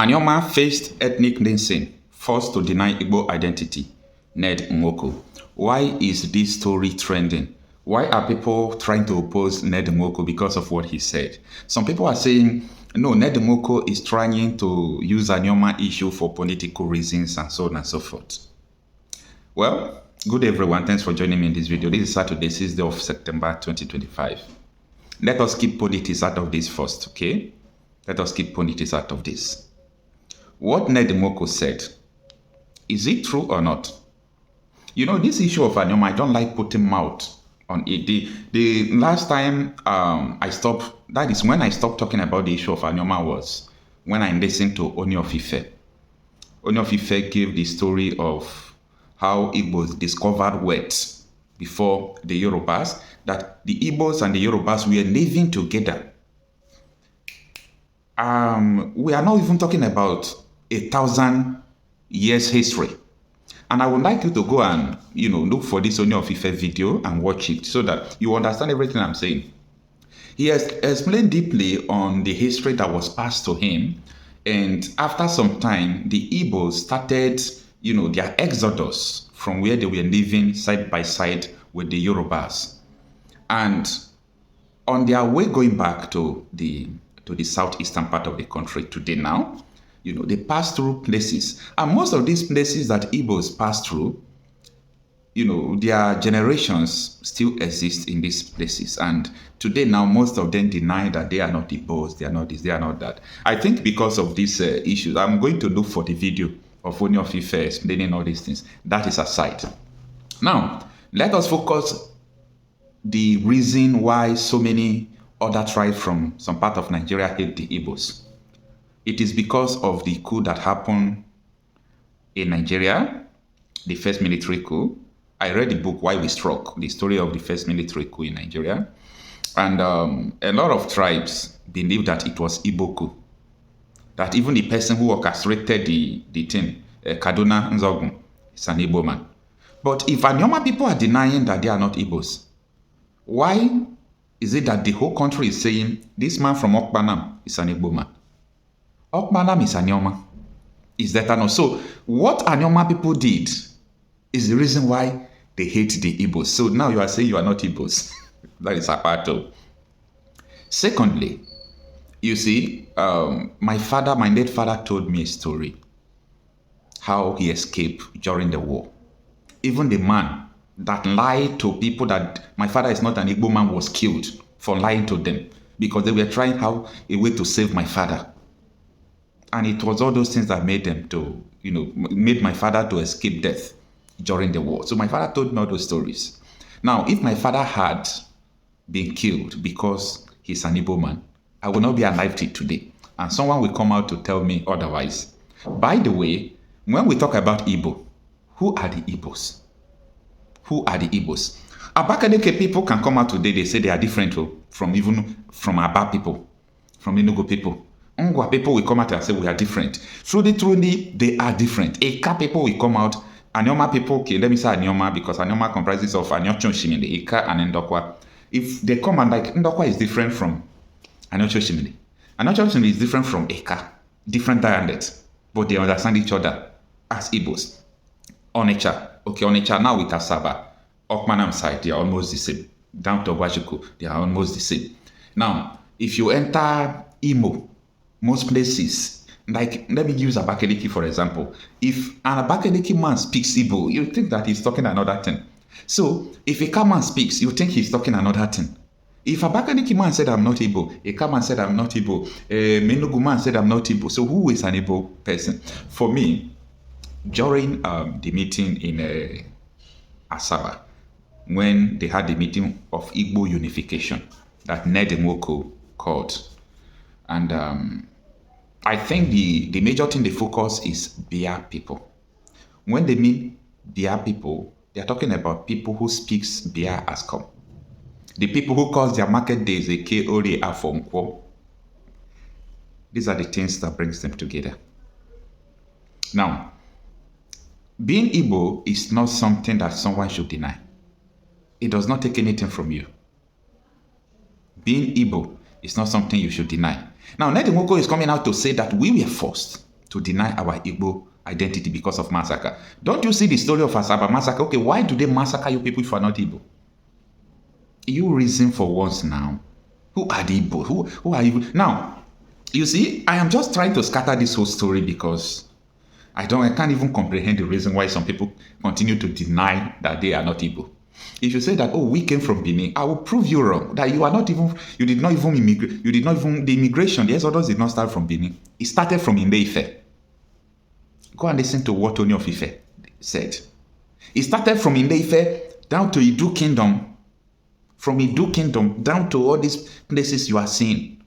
Anioma faced ethnic cleansing, forced to deny Igbo identity. Nwoko. Why is this story trending? Why are people trying to oppose Nwoko because of what he said? Some people are saying, no, Nwoko is trying to use Anioma issue for political reasons and so on and so forth. Well, good day everyone. Thanks for joining me in this video. This is Saturday, 6th day of September 2025. Let us keep politics out of this first, okay? Let us keep politics out of this. What Nwoko said, is it true or not? You know, this issue of Anioma, I don't like putting mouth on it. The last time that is when I stopped talking about the issue of Anioma was when I listened to Oni of Ife. Oni of Ife gave the story of how Igbos discovered words before the Yorubas, that the Igbos and the Yorubas were living together. We are not even talking about 1,000 years history. And I would like you to go and, look for this Oni of Ife video and watch it so that you understand everything I'm saying. He has explained deeply on the history that was passed to him. And after some time, the Igbos started, their exodus from where they were living side by side with the Yorubas. And on their way going back to the southeastern part of the country today now, they pass through places. And most of these places that Igbos pass through, their generations still exist in these places. And today now, most of them deny that they are not Igbos, they are not this, they are not that. I think because of these issues, I'm going to look for the video of Oni of Ife explaining all these things. That is aside. Now, let us focus the reason why so many other tribes from some part of Nigeria hate the Igbos. It is because of the coup that happened in Nigeria, the first military coup. I read the book Why We Struck, the story of the first military coup in Nigeria. And a lot of tribes believe that it was Igbo coup. That even the person who orchestrated the thing, Kaduna Nzogun, is an Igbo man. But if Anioma people are denying that they are not Igbos, why is it that the whole country is saying this man from Okpanam is an Igbo man? Okpanam is Anioma. Is that not? So what Anioma people did is the reason why they hate the Igbos. So now you are saying you are not Igbos. That is a part of. Secondly, you see, my late father told me a story how he escaped during the war. Even the man that lied to people that my father is not an Igbo man was killed for lying to them because they were trying a way to save my father. And it was all those things that made them to, made my father to escape death during the war. So my father told me all those stories. Now, if my father had been killed because he's an Igbo man, I would not be alive till today. And someone will come out to tell me otherwise. By the way, when we talk about Igbo, who are the Igbos? Who are the Igbos? Abakaliki people can come out today, they say they are different from Aba people, from Enugu people. Ngwa people will come out and say we are different. Truly, they are different. Eka people will come out. Anioma people, okay, let me say Anioma because Anioma comprises of Anyochonshimile, Eka and Ndokwa. If they come and like, Ndokwa is different from Anyochonshimile. Anyochonshimile is different from Eka. Different dialects. But they understand each other as Igbos. Onitsha now with Asaba. Okmanam side, they are almost the same. Down to Wajuku, they are almost the same. Now, if you enter Imo, most places, like let me use Abakaliki for example. If an Abakaliki man speaks Igbo, you think that he's talking another thing. So if a Eka man speaks, you think he's talking another thing. If Abakaliki man said I'm not Igbo, a Eka man said I'm not Igbo, a Menugu man said I'm not Igbo. So who is an Igbo person? For me, during the meeting in Asaba, when they had the meeting of Igbo unification that Nwoko called, and I think the major thing they focus is Bia people. When they mean Bia people, they are talking about people who speaks Bia as come. The people who calls their market days Eke Ori Afomkwo. These are the things that brings them together. Now, being Igbo is not something that someone should deny. It does not take anything from you. Being Igbo is not something you should deny. Now, Nwoko is coming out to say that we were forced. to deny our Igbo identity because of massacre. Don't you see the story of Asaba massacre? Okay, why do they massacre you people if you are not Igbo? You reason for once now. Who are the Igbo? Who are Igbo? Now, you see, I am just trying to scatter this whole story because I can't even comprehend the reason why some people continue to deny that they are not Igbo. If you say that, oh, we came from Benin, I will prove you wrong. That you did not even immigrate. The immigration, the Exodus did not start from Benin. It started from Ile-Ife. Go and listen to what Ooni of Ife said. It started from Ile-Ife down to Idu Kingdom. From Idu Kingdom down to all these places you are seeing.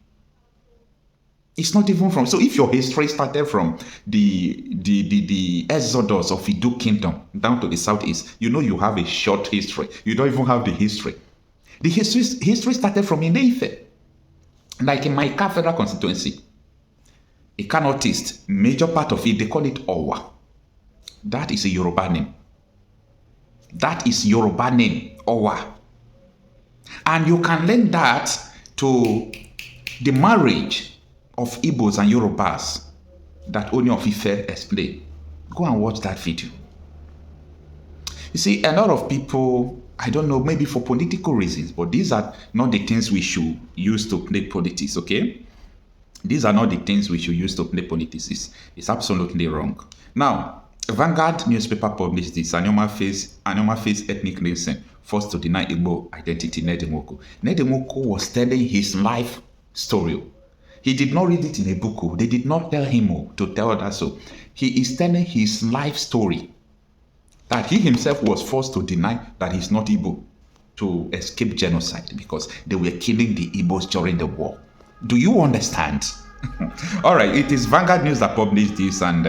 It's not even from. So if your history started from the Exodus of Idu Kingdom down to the southeast, you know you have a short history. You don't even have the history. The history started from Ile-Ife. Like in my Federal constituency, a Northeast, major part of it, they call it Owa. That is a Yoruba name. That is Yoruba name, Owa. And you can link that to the marriage of Igbos and Yorubas that Ooni of Ife explained. Go and watch that video. You see, a lot of people, I don't know, maybe for political reasons, but these are not the things we should use to play politics, okay? These are not the things we should use to play politics. It's absolutely wrong. Now, Vanguard newspaper published this. Anioma face ethnic cleansing, forced to deny Igbo identity. Nwoko. Nwoko was telling his life story. He did not read it in a book. They did not tell him to tell that so. He is telling his life story. That he himself was forced to deny that he's not Igbo to escape genocide because they were killing the Igbos during the war. Do you understand? All right, it is Vanguard News that published this, and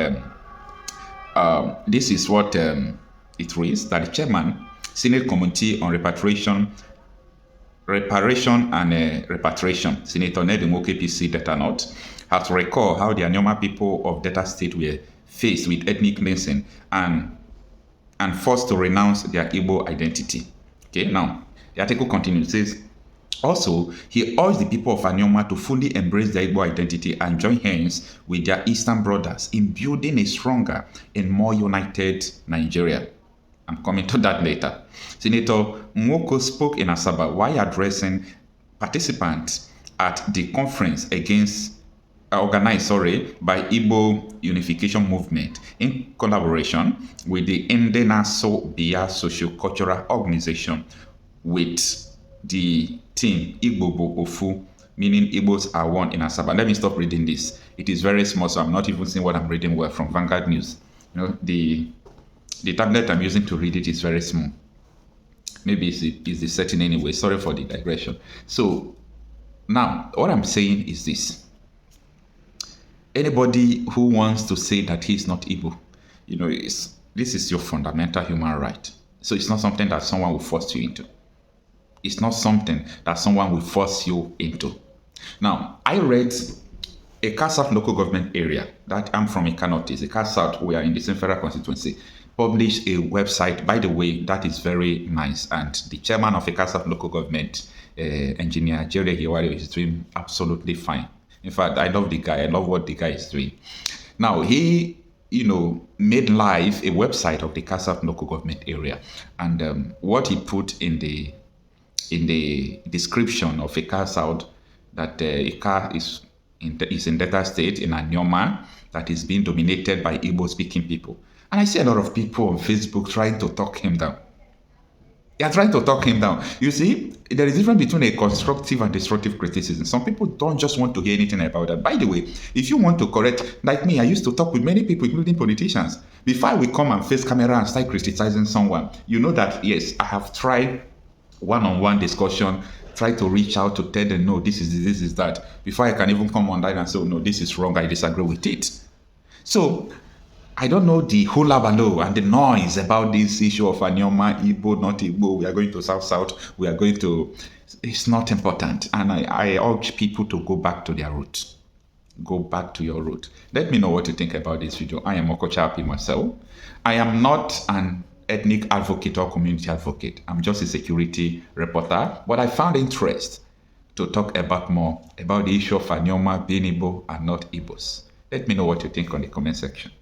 this is what it reads, that the chairman, Senate Committee on Reparation and Repatriation, Senator Nwoko APC Delta North, has recalled how the Anioma people of Delta State were faced with ethnic cleansing and forced to renounce their Igbo identity. Okay, now the article continues. It says, also, he urged the people of Anioma to fully embrace their Igbo identity and join hands with their Eastern brothers in building a stronger and more united Nigeria. I'm coming to that later. Senator Nwoko spoke in Asaba while addressing participants at the conference organized by Igbo Unification Movement in collaboration with the Ndenaso Bia Socio-Cultural Organization with the team Igbo Ofu, meaning Igbos are one in Asaba. Let me stop reading this. It is very small, so I'm not even seeing what I'm reading well from Vanguard News. You know, the tablet I'm using to read it is very small. Maybe it's the setting anyway. Sorry for the digression. So now, what I'm saying is this. Anybody who wants to say that he's not Igbo, you know, this is your fundamental human right. So it's not something that someone will force you into. It's not something that someone will force you into. Now, I read Ekpa South local government area that I'm from Ekpa North. Ekpa South, we are in the same federal constituency, published a website, by the way, that is very nice. And the chairman of Ekpa South local government, engineer Jerry Hiwari, is doing absolutely fine. In fact, I love the guy. I love what the guy is doing. Now, he made live a website of the Ekpa South local government area. And what he put in the description of Ekpa South, that Ekpa is in Delta State, in Anioma, that is being dominated by Igbo-speaking people. And I see a lot of people on Facebook trying to talk him down. They are trying to talk him down. You see, there is a difference between a constructive and destructive criticism. Some people don't just want to hear anything about that. By the way, if you want to correct, like me, I used to talk with many people, including politicians. Before I will come and face camera and start criticizing someone, you know that, yes, I have tried one-on-one discussion, try to reach out to tell them, no, this is that, before I can even come online and say, oh, no, this is wrong, I disagree with it. So, I don't know the hullabaloo and the noise about this issue of Anioma, Igbo, not Igbo, we are going to South, we are going to, it's not important. And I urge people to go back to their roots. Go back to your root. Let me know what you think about this video. I am Nwoko myself. I am not an ethnic advocate or community advocate. I'm just a security reporter, but I found interest to talk about more about the issue of Anioma being Igbo and not Igbos. Let me know what you think on the comment section.